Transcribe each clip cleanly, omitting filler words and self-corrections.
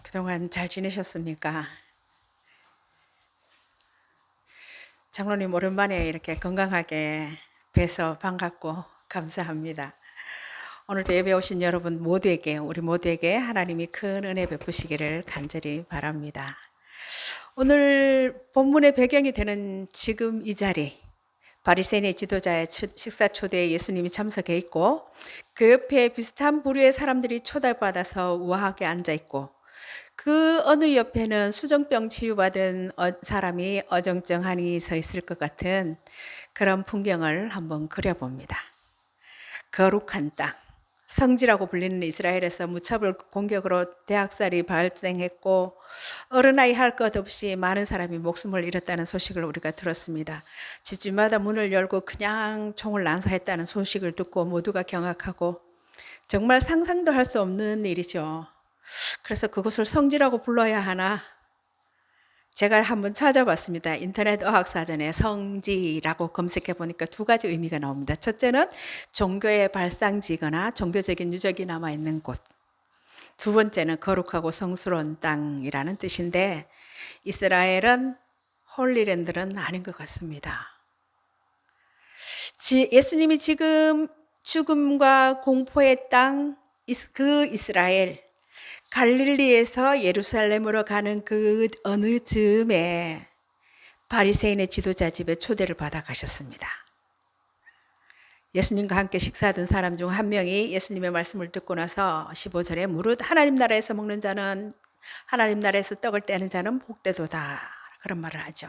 그동안 잘 지내셨습니까? 장로님 오랜만에 이렇게 건강하게 뵈서 반갑고 감사합니다. 오늘도 예배 오신 여러분 모두에게, 우리 모두에게 하나님이 큰 은혜 베푸시기를 간절히 바랍니다. 오늘 본문의 배경이 되는 지금 이 자리, 바리새인의 지도자의 식사 초대에 예수님이 참석해 있고 그 옆에 비슷한 부류의 사람들이 초대받아서 우아하게 앉아 있고 그 어느 옆에는 수정병 치유받은 사람이 어정쩡하니 서 있을 것 같은 그런 풍경을 한번 그려봅니다. 거룩한 땅, 성지라고 불리는 이스라엘에서 무차별 공격으로 대학살이 발생했고 어른아이 할 것 없이 많은 사람이 목숨을 잃었다는 소식을 우리가 들었습니다. 집집마다 문을 열고 그냥 총을 난사했다는 소식을 듣고 모두가 경악하고 정말 상상도 할 수 없는 일이죠. 그래서 그것을 성지라고 불러야 하나? 제가 한번 찾아봤습니다. 인터넷 어학사전에 성지라고 검색해 보니까 두 가지 의미가 나옵니다. 첫째는 종교의 발상지거나 종교적인 유적이 남아있는 곳. 두 번째는 거룩하고 성스러운 땅이라는 뜻인데 이스라엘은 홀리랜드는 아닌 것 같습니다. 예수님이 지금 죽음과 공포의 땅, 그 이스라엘, 갈릴리에서 예루살렘으로 가는 그 어느 즈음에 바리새인의 지도자 집에 초대를 받아 가셨습니다. 예수님과 함께 식사하던 사람 중 한 명이 예수님의 말씀을 듣고 나서 15절에 무릇 하나님 나라에서 먹는 자는 하나님 나라에서 떡을 떼는 자는 복되도다. 그런 말을 하죠.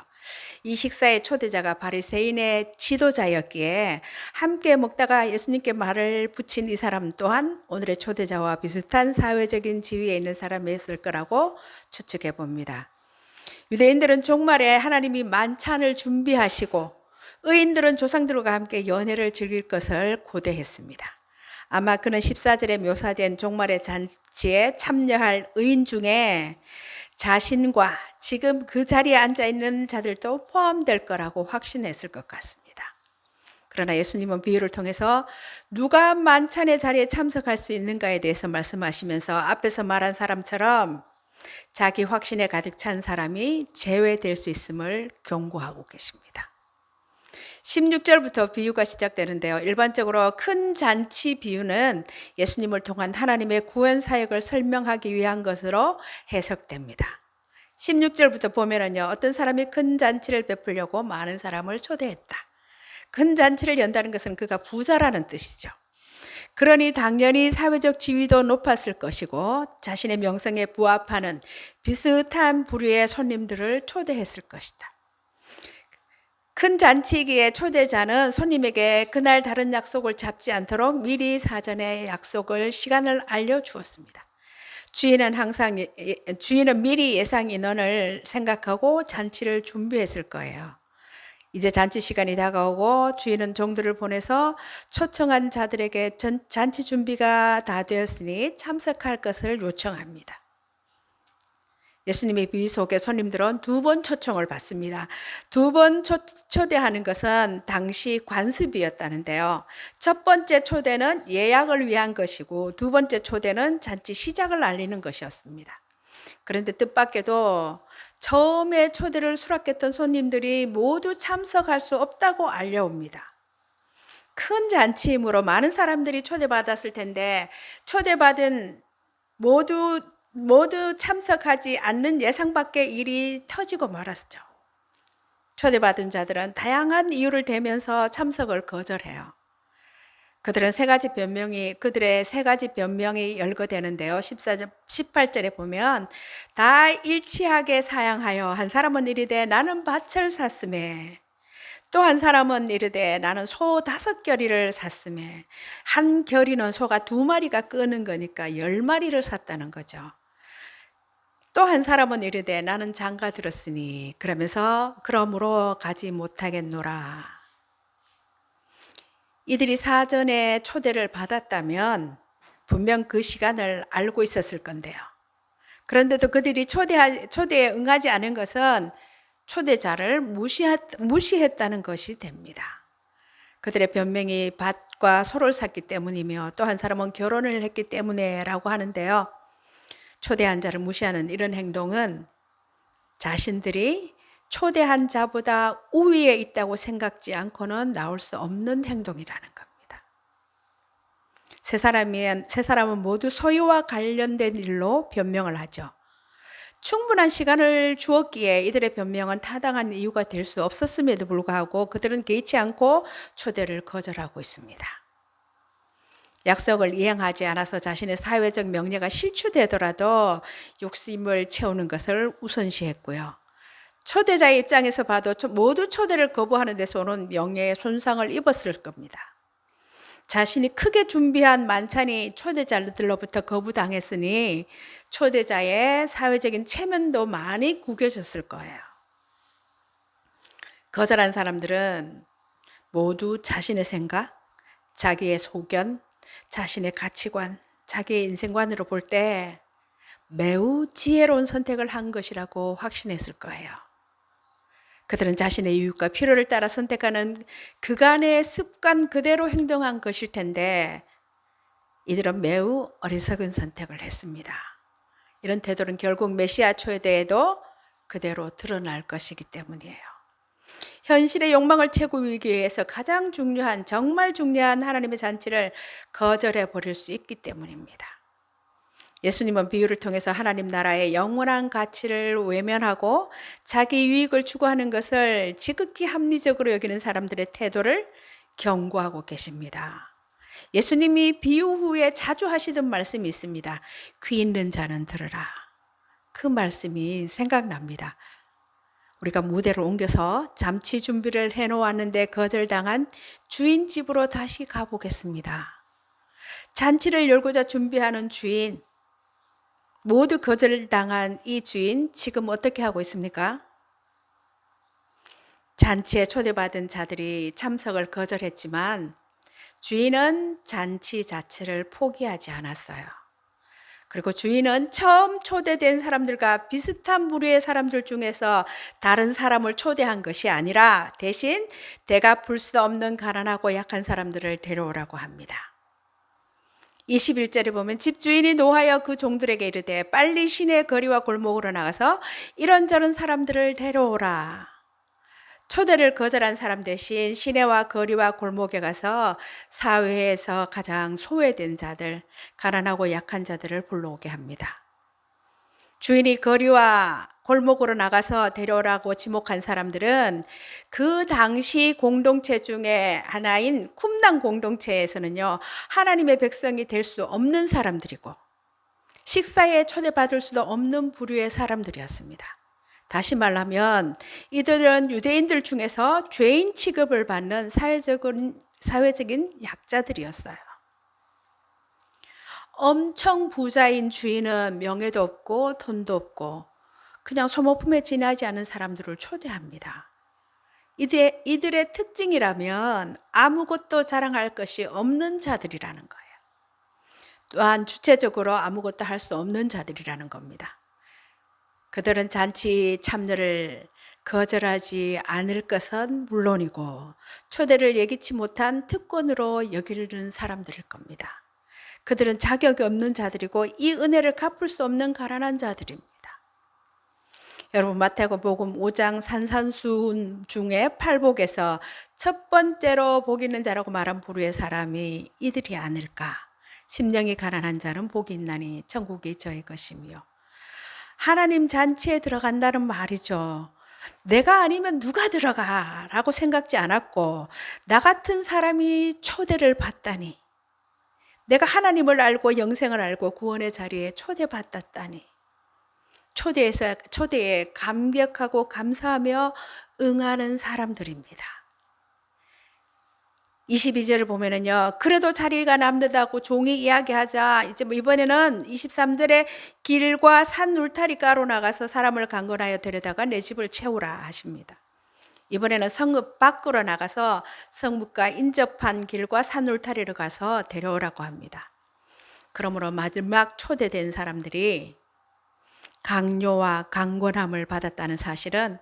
이 식사의 초대자가 바리새인의 지도자였기에 함께 먹다가 예수님께 말을 붙인 이 사람 또한 오늘의 초대자와 비슷한 사회적인 지위에 있는 사람이었을 거라고 추측해 봅니다. 유대인들은 종말에 하나님이 만찬을 준비하시고 의인들은 조상들과 함께 연회를 즐길 것을 고대했습니다. 아마 그는 14절에 묘사된 종말의 잔치에 참여할 의인 중에 자신과 지금 그 자리에 앉아있는 자들도 포함될 거라고 확신했을 것 같습니다. 그러나 예수님은 비유를 통해서 누가 만찬의 자리에 참석할 수 있는가에 대해서 말씀하시면서 앞에서 말한 사람처럼 자기 확신에 가득 찬 사람이 제외될 수 있음을 경고하고 계십니다. 16절부터 비유가 시작되는데요. 일반적으로 큰 잔치 비유는 예수님을 통한 하나님의 구원 사역을 설명하기 위한 것으로 해석됩니다. 16절부터 보면은요, 어떤 사람이 큰 잔치를 베풀려고 많은 사람을 초대했다. 큰 잔치를 연다는 것은 그가 부자라는 뜻이죠. 그러니 당연히 사회적 지위도 높았을 것이고 자신의 명성에 부합하는 비슷한 부류의 손님들을 초대했을 것이다. 큰 잔치기에 초대자는 손님에게 그날 다른 약속을 잡지 않도록 미리 사전에 시간을 알려주었습니다. 주인은 미리 예상 인원을 생각하고 잔치를 준비했을 거예요. 이제 잔치 시간이 다가오고 주인은 종들을 보내서 초청한 자들에게 잔치 준비가 다 되었으니 참석할 것을 요청합니다. 예수님의 비유 속에 손님들은 두 번 초청을 받습니다. 두 번 초대하는 것은 당시 관습이었다는데요. 첫 번째 초대는 예약을 위한 것이고 두 번째 초대는 잔치 시작을 알리는 것이었습니다. 그런데 뜻밖에도 처음에 초대를 수락했던 손님들이 모두 참석할 수 없다고 알려옵니다. 큰 잔치이므로 많은 사람들이 초대받았을 텐데 초대받은 모두 참석하지 않는 예상 밖의 일이 터지고 말았죠. 초대받은 자들은 다양한 이유를 대면서 참석을 거절해요. 그들의 세 가지 변명이 열거되는데요. 18절에 보면 다 일치하게 사양하여 한 사람은 이르되 나는 밭을 샀음에 또 한 사람은 이르되 나는 소 5결이를 샀음에 한 결이는 소가 2마리가 끄는 거니까 10마리를 샀다는 거죠. 또 한 사람은 이르되 나는 장가 들었으니 그러므로 가지 못하겠노라. 이들이 사전에 초대를 받았다면 분명 그 시간을 알고 있었을 건데요. 그런데도 그들이 초대에 응하지 않은 것은 초대자를 무시했다는 것이 됩니다. 그들의 변명이 밭과 소를 샀기 때문이며 또 한 사람은 결혼을 했기 때문에 라고 하는데요. 초대한 자를 무시하는 이런 행동은 자신들이 초대한 자보다 우위에 있다고 생각지 않고는 나올 수 없는 행동이라는 겁니다. 세 사람은 모두 소유와 관련된 일로 변명을 하죠. 충분한 시간을 주었기에 이들의 변명은 타당한 이유가 될 수 없었음에도 불구하고 그들은 개의치 않고 초대를 거절하고 있습니다. 약속을 이행하지 않아서 자신의 사회적 명예가 실추되더라도 욕심을 채우는 것을 우선시했고요. 초대자의 입장에서 봐도 모두 초대를 거부하는 데서 오는 명예의 손상을 입었을 겁니다. 자신이 크게 준비한 만찬이 초대자들로부터 거부당했으니 초대자의 사회적인 체면도 많이 구겨졌을 거예요. 거절한 사람들은 모두 자신의 생각, 자기의 소견, 자신의 가치관, 자기의 인생관으로 볼 때 매우 지혜로운 선택을 한 것이라고 확신했을 거예요. 그들은 자신의 이유과 필요를 따라 선택하는 그간의 습관 그대로 행동한 것일 텐데 이들은 매우 어리석은 선택을 했습니다. 이런 태도는 결국 메시아 초대에도 그대로 드러날 것이기 때문이에요. 현실의 욕망을 채우기 위해서 가장 중요한, 정말 중요한 하나님의 잔치를 거절해 버릴 수 있기 때문입니다. 예수님은 비유를 통해서 하나님 나라의 영원한 가치를 외면하고 자기 유익을 추구하는 것을 지극히 합리적으로 여기는 사람들의 태도를 경고하고 계십니다. 예수님이 비유 후에 자주 하시던 말씀이 있습니다. 귀 있는 자는 들으라. 그 말씀이 생각납니다. 우리가 무대를 옮겨서 잠치 준비를 해놓았는데 거절당한 주인 집으로 다시 가보겠습니다. 잔치를 열고자 준비하는 주인, 모두 거절당한 이 주인 지금 어떻게 하고 있습니까? 잔치에 초대받은 자들이 참석을 거절했지만 주인은 잔치 자체를 포기하지 않았어요. 그리고 주인은 처음 초대된 사람들과 비슷한 부류의 사람들 중에서 다른 사람을 초대한 것이 아니라 대신 대가 풀 수 없는 가난하고 약한 사람들을 데려오라고 합니다. 21절에 보면 집주인이 노하여 그 종들에게 이르되 빨리 시내 거리와 골목으로 나가서 이런저런 사람들을 데려오라. 초대를 거절한 사람 대신 시내와 거리와 골목에 가서 사회에서 가장 소외된 자들, 가난하고 약한 자들을 불러오게 합니다. 주인이 거리와 골목으로 나가서 데려오라고 지목한 사람들은 그 당시 공동체 중에 하나인 쿰랑 공동체에서는요, 하나님의 백성이 될 수 없는 사람들이고 식사에 초대받을 수도 없는 부류의 사람들이었습니다. 다시 말하면 이들은 유대인들 중에서 죄인 취급을 받는 사회적인 약자들이었어요. 엄청 부자인 주인은 명예도 없고 돈도 없고 그냥 소모품에 지나지 않은 사람들을 초대합니다. 이들의 특징이라면 아무것도 자랑할 것이 없는 자들이라는 거예요. 또한 주체적으로 아무것도 할 수 없는 자들이라는 겁니다. 그들은 잔치 참여를 거절하지 않을 것은 물론이고 초대를 예기치 못한 특권으로 여기는 사람들일 겁니다. 그들은 자격이 없는 자들이고 이 은혜를 갚을 수 없는 가난한 자들입니다. 여러분 마태복음 5장 산산수훈 중에 팔복에서 첫 번째로 복 있는 자라고 말한 부류의 사람이 이들이 아닐까. 심령이 가난한 자는 복이 있나니 천국이 저의 것이며. 하나님 잔치에 들어간다는 말이죠. 내가 아니면 누가 들어가 라고 생각지 않았고 나 같은 사람이 초대를 받다니, 내가 하나님을 알고 영생을 알고 구원의 자리에 초대받았다니, 초대에 감격하고 감사하며 응하는 사람들입니다. 22절을 보면은요, 그래도 자리가 남는다고 종이 이야기하자 이제 이번에는 23절에 길과 산 울타리가로 나가서 사람을 강권하여 데려다가 내 집을 채우라 하십니다. 이번에는 성읍 밖으로 나가서 성읍과 인접한 길과 산 울타리로 가서 데려오라고 합니다. 그러므로 마지막 초대된 사람들이 강요와 강권함을 받았다는 사실은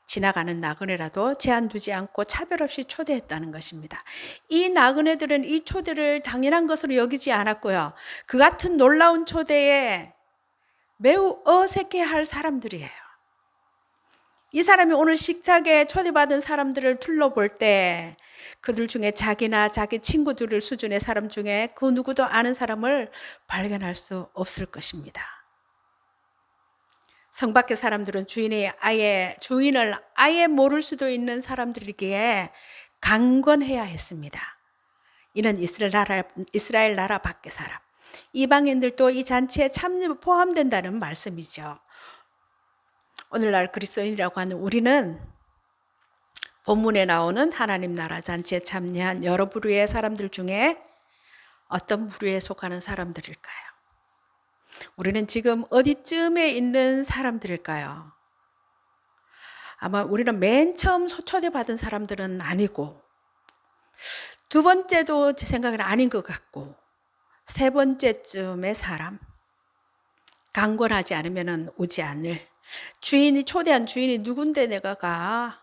지나가는 나그네라도 제한 두지 않고 차별 없이 초대했다는 것입니다. 이 나그네들은 이 초대를 당연한 것으로 여기지 않았고요. 그 같은 놀라운 초대에 매우 어색해할 사람들이에요. 이 사람이 오늘 식탁에 초대받은 사람들을 둘러볼 때 그들 중에 자기나 자기 친구들을 수준의 사람 중에 그 누구도 아는 사람을 발견할 수 없을 것입니다. 성 밖의 사람들은 주인을 아예 모를 수도 있는 사람들이기에 강권해야 했습니다. 이는 이스라엘 나라 밖의 사람, 이방인들도 이 잔치에 포함된다는 말씀이죠. 오늘날 그리스도인이라고 하는 우리는 본문에 나오는 하나님 나라 잔치에 참여한 여러 부류의 사람들 중에 어떤 부류에 속하는 사람들일까요? 우리는 지금 어디쯤에 있는 사람들일까요? 아마 우리는 맨 처음 초대받은 사람들은 아니고, 두 번째도 제 생각에는 아닌 것 같고, 세 번째쯤의 사람, 강권하지 않으면 오지 않을, 초대한 주인이 누군데 내가 가.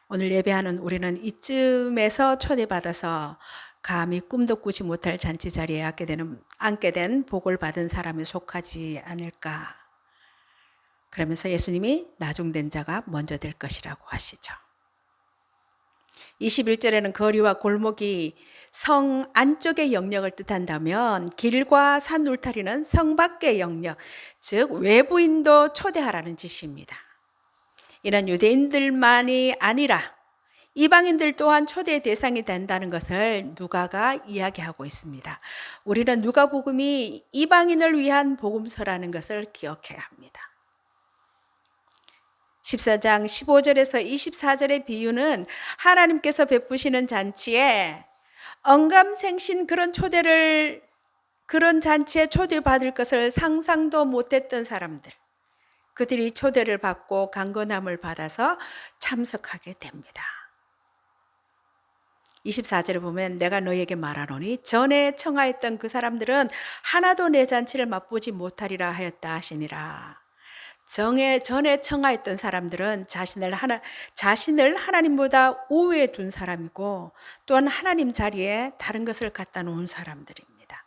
오늘 예배하는 우리는 이쯤에서 초대받아서 감히 꿈도 꾸지 못할 잔치 자리에 앉게 된 복을 받은 사람에 속하지 않을까. 그러면서 예수님이 나중된 자가 먼저 될 것이라고 하시죠. 21절에는 거리와 골목이 성 안쪽의 영역을 뜻한다면 길과 산 울타리는 성 밖의 영역, 즉 외부인도 초대하라는 뜻입니다. 이는 유대인들만이 아니라 이방인들 또한 초대의 대상이 된다는 것을 누가가 이야기하고 있습니다. 우리는 누가복음이 이방인을 위한 복음서라는 것을 기억해야 합니다. 14장 15절에서 24절의 비유는 하나님께서 베푸시는 잔치에 언감생신 그런 잔치에 초대받을 것을 상상도 못했던 사람들, 그들이 초대를 받고 강건함을 받아서 참석하게 됩니다. 24절에 보면 내가 너희에게 말하노니 전에 청하였던 그 사람들은 하나도 내 잔치를 맛보지 못하리라 하였다 하시니라. 전에 청하였던 사람들은 자신을 하나님보다 우위에 둔 사람이고 또한 하나님 자리에 다른 것을 갖다 놓은 사람들입니다.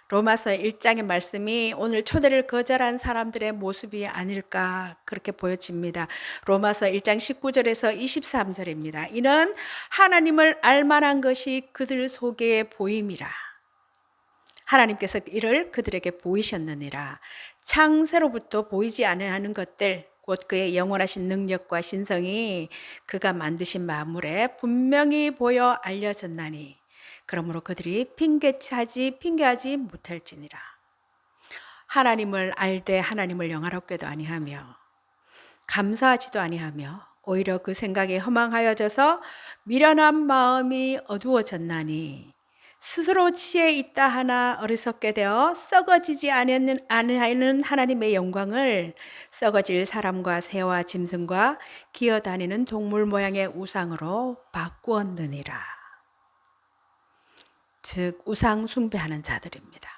로마서 1장의 말씀이 오늘 초대를 거절한 사람들의 모습이 아닐까 그렇게 보여집니다. 로마서 1장 19절에서 23절입니다. 이는 하나님을 알만한 것이 그들 속에 보임이라. 하나님께서 이를 그들에게 보이셨느니라. 창세로부터 보이지 않는 것들, 곧 그의 영원하신 능력과 신성이 그가 만드신 만물에 분명히 보여 알려졌나니 그러므로 그들이 핑계하지 못할지니라. 하나님을 알되 하나님을 영화롭게도 아니하며 감사하지도 아니하며 오히려 그 생각이 허망하여져서 미련한 마음이 어두워졌나니 스스로 지혜 있다 하나 어리석게 되어 썩어지지 않는 하나님의 영광을 썩어질 사람과 새와 짐승과 기어다니는 동물 모양의 우상으로 바꾸었느니라. 즉 우상 숭배하는 자들입니다.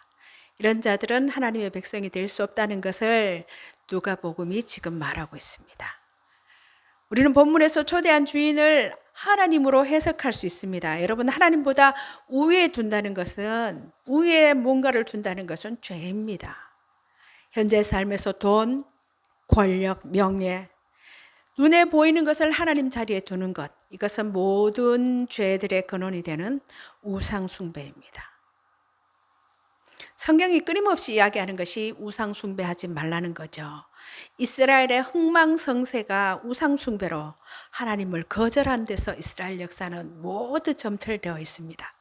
이런 자들은 하나님의 백성이 될 수 없다는 것을 누가복음이 지금 말하고 있습니다. 우리는 본문에서 초대한 주인을 하나님으로 해석할 수 있습니다. 여러분, 하나님보다 우위에 뭔가를 둔다는 것은 죄입니다. 현재 삶에서 돈, 권력, 명예, 눈에 보이는 것을 하나님 자리에 두는 것, 이것은 모든 죄들의 근원이 되는 우상 숭배입니다. 성경이 끊임없이 이야기하는 것이 우상 숭배하지 말라는 거죠. 이스라엘의 흥망성쇠가 우상 숭배로 하나님을 거절한 데서 이스라엘 역사는 모두 점철되어 있습니다.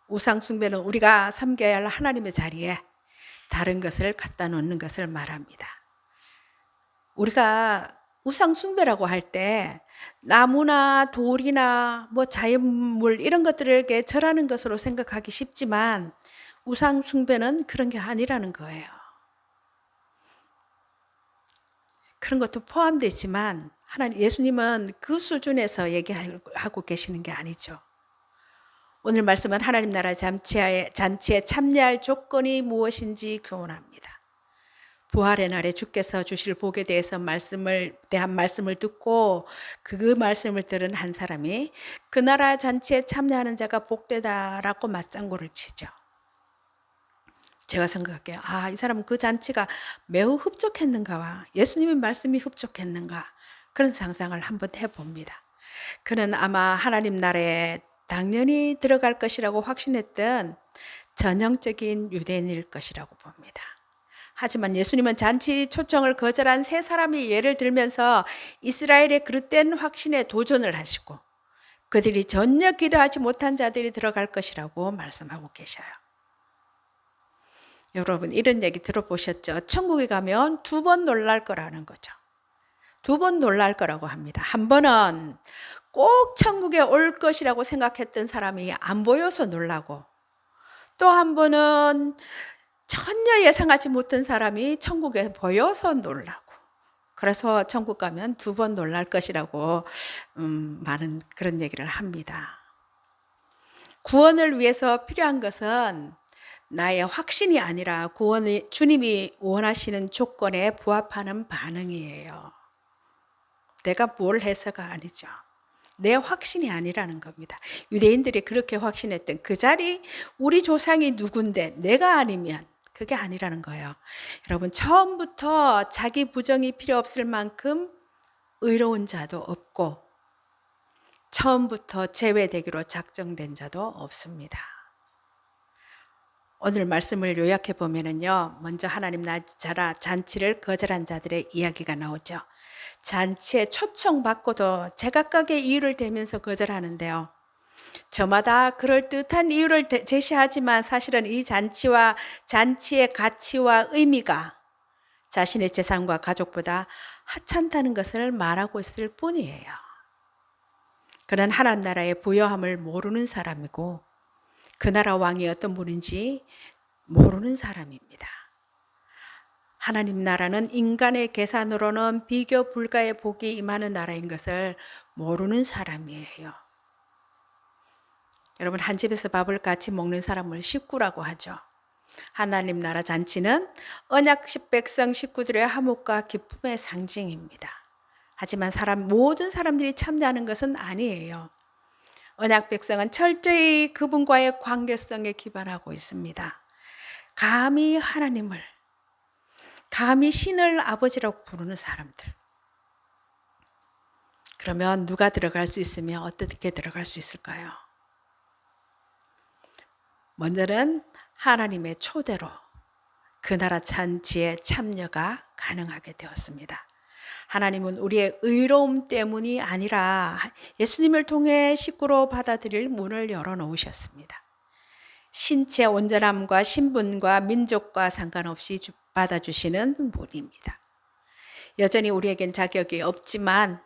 우상 숭배는 우리가 섬겨야 할 하나님의 자리에 다른 것을 갖다 놓는 것을 말합니다. 우리가 우상 숭배라고 할 때 나무나 돌이나 자연물 이런 것들에게 절하는 것으로 생각하기 쉽지만 우상 숭배는 그런 게 아니라는 거예요. 그런 것도 포함되지만 예수님은 그 수준에서 얘기하고 계시는 게 아니죠. 오늘 말씀은 하나님 나라 잔치에 참여할 조건이 무엇인지 교훈합니다. 부활의 날에 주께서 주실 복에 대한 말씀을 듣고 그 말씀을 들은 한 사람이 그 나라 잔치에 참여하는 자가 복되다라고 맞장구를 치죠. 제가 생각할게요. 아, 이 사람은 그 잔치가 매우 흡족했는가와 예수님의 말씀이 흡족했는가 그런 상상을 한번 해봅니다. 그는 아마 하나님 나라에 당연히 들어갈 것이라고 확신했던 전형적인 유대인일 것이라고 봅니다. 하지만 예수님은 잔치 초청을 거절한 세 사람의 예를 들면서 이스라엘의 그릇된 확신에 도전을 하시고 그들이 전혀 기도하지 못한 자들이 들어갈 것이라고 말씀하고 계셔요. 여러분 이런 얘기 들어보셨죠? 천국에 가면 두 번 놀랄 거라는 거죠. 두 번 놀랄 거라고 합니다. 한 번은 꼭 천국에 올 것이라고 생각했던 사람이 안 보여서 놀라고, 또 한 번은 전혀 예상하지 못한 사람이 천국에 보여서 놀라고, 그래서 천국 가면 두 번 놀랄 것이라고 많은 그런 얘기를 합니다. 구원을 위해서 필요한 것은 나의 확신이 아니라 구원이 주님이 원하시는 조건에 부합하는 반응이에요. 내가 뭘 해서가 아니죠. 내 확신이 아니라는 겁니다. 유대인들이 그렇게 확신했던 그 자리, 우리 조상이 누군데 내가 아니면 그게 아니라는 거예요. 여러분 처음부터 자기 부정이 필요 없을 만큼 의로운 자도 없고 처음부터 제외되기로 작정된 자도 없습니다. 오늘 말씀을 요약해 보면은요, 먼저 하나님 나라 잔치를 거절한 자들의 이야기가 나오죠. 잔치에 초청받고도 제각각의 이유를 대면서 거절하는데요. 저마다 그럴듯한 이유를 제시하지만 사실은 이 잔치와 잔치의 가치와 의미가 자신의 재산과 가족보다 하찮다는 것을 말하고 있을 뿐이에요. 그는 하나님 나라의 부요함을 모르는 사람이고 그 나라 왕이 어떤 분인지 모르는 사람입니다. 하나님 나라는 인간의 계산으로는 비교 불가의 복이 임하는 나라인 것을 모르는 사람이에요. 여러분 한 집에서 밥을 같이 먹는 사람을 식구라고 하죠. 하나님 나라 잔치는 언약식 백성 식구들의 화목과 기쁨의 상징입니다. 하지만 모든 사람들이 참여하는 것은 아니에요. 언약 백성은 철저히 그분과의 관계성에 기반하고 있습니다. 감히 하나님을, 감히 신을 아버지라고 부르는 사람들. 그러면 누가 들어갈 수 있으며 어떻게 들어갈 수 있을까요? 먼저는 하나님의 초대로 그 나라 잔치에 참여가 가능하게 되었습니다. 하나님은 우리의 의로움 때문이 아니라 예수님을 통해 식구로 받아들일 문을 열어놓으셨습니다. 신체 온전함과 신분과 민족과 상관없이 받아주시는 분입니다. 여전히 우리에겐 자격이 없지만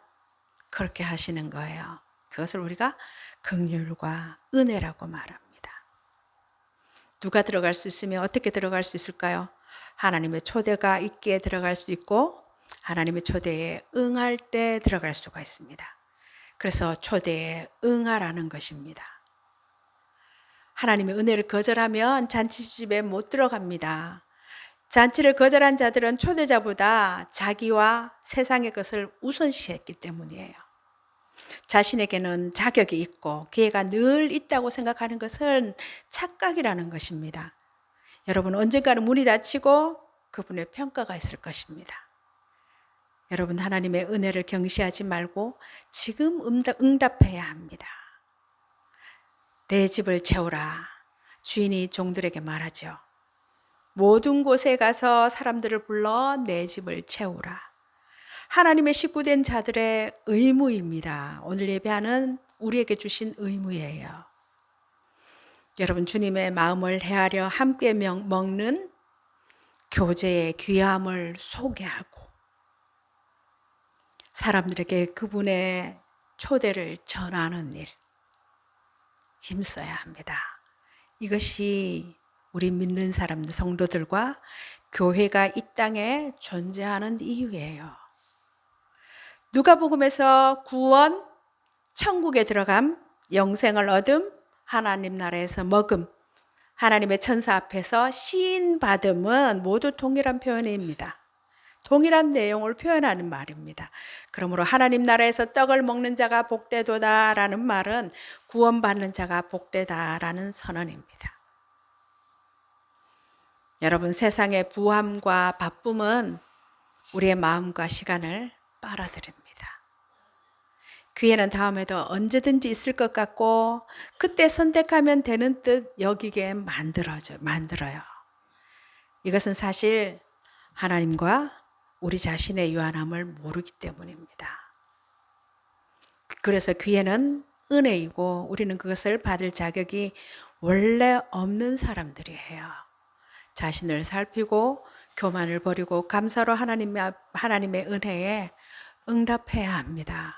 그렇게 하시는 거예요. 그것을 우리가 긍휼과 은혜라고 말합니다. 누가 들어갈 수 있으며 어떻게 들어갈 수 있을까요? 하나님의 초대가 있기에 들어갈 수 있고 하나님의 초대에 응할 때 들어갈 수가 있습니다. 그래서 초대에 응하라는 것입니다. 하나님의 은혜를 거절하면 잔치집에 못 들어갑니다. 잔치를 거절한 자들은 초대자보다 자기와 세상의 것을 우선시했기 때문이에요. 자신에게는 자격이 있고 기회가 늘 있다고 생각하는 것은 착각이라는 것입니다. 여러분 언젠가는 문이 닫히고 그분의 평가가 있을 것입니다. 여러분 하나님의 은혜를 경시하지 말고 지금 응답해야 합니다. 내 집을 채우라. 주인이 종들에게 말하죠. 모든 곳에 가서 사람들을 불러 내 집을 채우라. 하나님의 식구된 자들의 의무입니다. 오늘 예배하는 우리에게 주신 의무예요. 여러분 주님의 마음을 헤아려 함께 먹는 교제의 귀함을 소개하고 사람들에게 그분의 초대를 전하는 일 힘써야 합니다. 이것이 우리 믿는 사람들, 성도들과 교회가 이 땅에 존재하는 이유예요. 누가복음에서 구원, 천국에 들어감, 영생을 얻음, 하나님 나라에서 먹음, 하나님의 천사 앞에서 시인 받음은 모두 동일한 표현입니다. 동일한 내용을 표현하는 말입니다. 그러므로 하나님 나라에서 떡을 먹는 자가 복되도다라는 말은 구원받는 자가 복되다라는 선언입니다. 여러분, 세상의 부함과 바쁨은 우리의 마음과 시간을 빨아들입니다. 기회는 다음에도 언제든지 있을 것 같고 그때 선택하면 되는 듯 여기게 만들어요. 이것은 사실 하나님과 우리 자신의 유한함을 모르기 때문입니다. 그래서 기회는 은혜이고 우리는 그것을 받을 자격이 원래 없는 사람들이에요. 자신을 살피고 교만을 버리고 감사로 하나님의 은혜에 응답해야 합니다.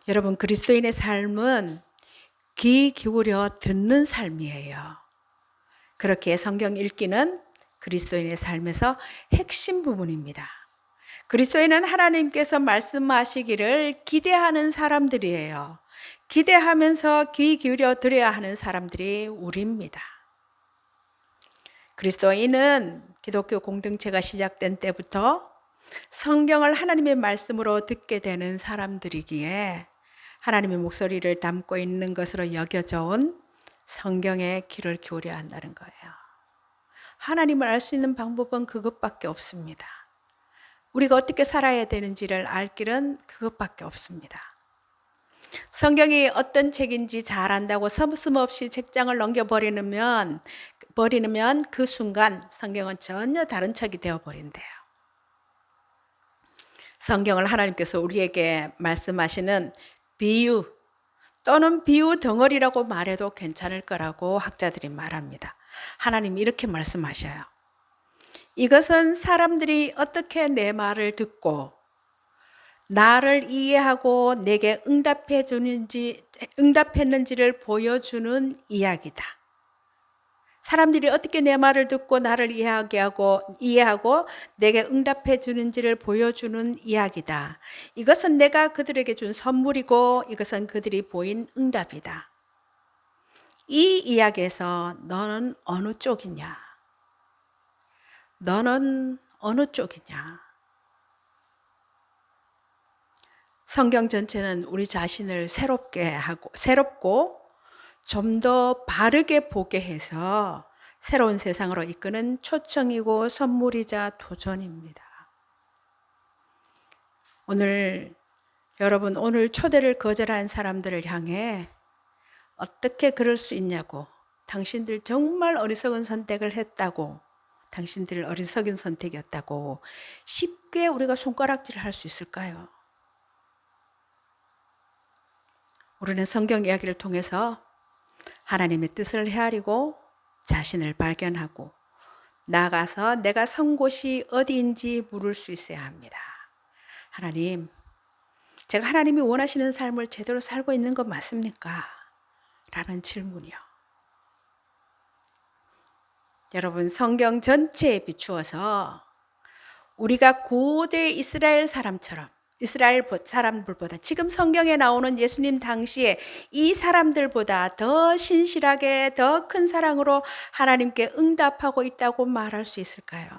여러분, 그리스도인의 삶은 귀 기울여 듣는 삶이에요. 그렇게 성경 읽기는 그리스도인의 삶에서 핵심 부분입니다. 그리스도인은 하나님께서 말씀하시기를 기대하는 사람들이에요. 기대하면서 귀 기울여 들어야 하는 사람들이 우리입니다. 그리스도인은 기독교 공동체가 시작된 때부터 성경을 하나님의 말씀으로 듣게 되는 사람들이기에 하나님의 목소리를 담고 있는 것으로 여겨져 온 성경에 귀를 기울여야 한다는 거예요. 하나님을 알 수 있는 방법은 그것밖에 없습니다. 우리가 어떻게 살아야 되는지를 알 길은 그것밖에 없습니다. 성경이 어떤 책인지 잘 안다고 서슴없이 책장을 넘겨버리면 그 순간 성경은 전혀 다른 책이 되어버린대요. 성경을 하나님께서 우리에게 말씀하시는 비유 또는 비유 덩어리라고 말해도 괜찮을 거라고 학자들이 말합니다. 하나님이 이렇게 말씀하셔요. 이것은 사람들이 어떻게 내 말을 듣고 나를 이해하고 내게 응답했는지를 보여주는 이야기다. 사람들이 어떻게 내 말을 듣고 나를 이해하고 내게 응답해 주는지를 보여주는 이야기다. 이것은 내가 그들에게 준 선물이고 이것은 그들이 보인 응답이다. 이 이야기에서 너는 어느 쪽이냐? 너는 어느 쪽이냐? 성경 전체는 우리 자신을 새롭고 좀 더 바르게 보게 해서 새로운 세상으로 이끄는 초청이고 선물이자 도전입니다. 여러분, 오늘 초대를 거절한 사람들을 향해 어떻게 그럴 수 있냐고, 당신들 정말 어리석은 선택을 했다고, 당신들 어리석은 선택이었다고 쉽게 우리가 손가락질을 할 수 있을까요? 우리는 성경 이야기를 통해서 하나님의 뜻을 헤아리고 자신을 발견하고 나가서 내가 선 곳이 어디인지 물을 수 있어야 합니다. 하나님, 제가 하나님이 원하시는 삶을 제대로 살고 있는 것 맞습니까? 라는 질문이요. 여러분, 성경 전체에 비추어서 우리가 고대 이스라엘 사람들보다 지금 성경에 나오는 예수님 당시에 이 사람들보다 더 신실하게 더 큰 사랑으로 하나님께 응답하고 있다고 말할 수 있을까요?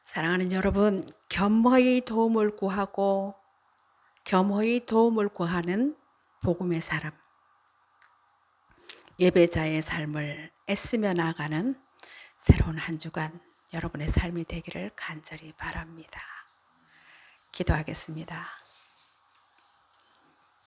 사랑하는 여러분, 겸허히 도움을 구하는 복음의 사람, 예배자의 삶을 애쓰며 나아가는 새로운 한 주간 여러분의 삶이 되기를 간절히 바랍니다. 기도하겠습니다.